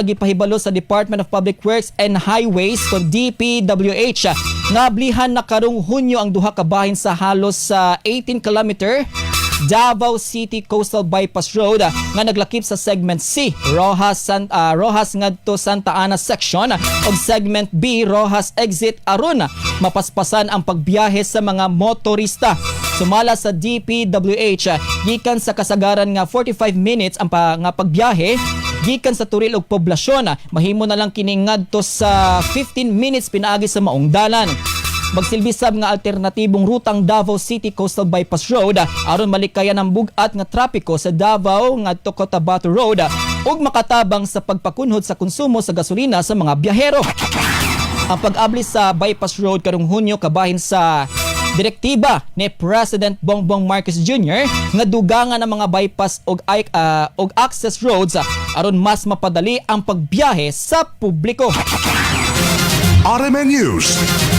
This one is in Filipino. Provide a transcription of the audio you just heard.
gipahibalo sa Department of Public Works and Highways kon DPWH nga ablihan na karong Hunyo ang duha ka bahin sa halos sa 18 kilometer Davao City Coastal Bypass Road nga naglakip sa segment C Rojas ngadto Santa Ana section ug segment B Rojas exit aron mapaspasan ang pagbiyahe sa mga motorista. Sumala sa DPWH gikan sa kasagaran nga 45 minutes ang nga pagbiyahe gikan sa turil og poblasyon, mahimo na lang kini ngadto sa 15 minutes pinaagi sa maong dalan. Magsilbi sab nga alternatibong rutang Davao City Coastal Bypass Road aron malikayan ang bugat nga trapiko sa Davao ngadto Cotabato Road ug makatabang sa pagpakunhod sa konsumo sa gasolina sa mga biyahero. Ang pag-abli sa Bypass Road karong Hunyo kabahin sa direktiba ni President Bongbong Marcos Jr. nga dugangan ang mga bypass og access roads aron mas mapadali ang pagbiyahe sa publiko. RMN News.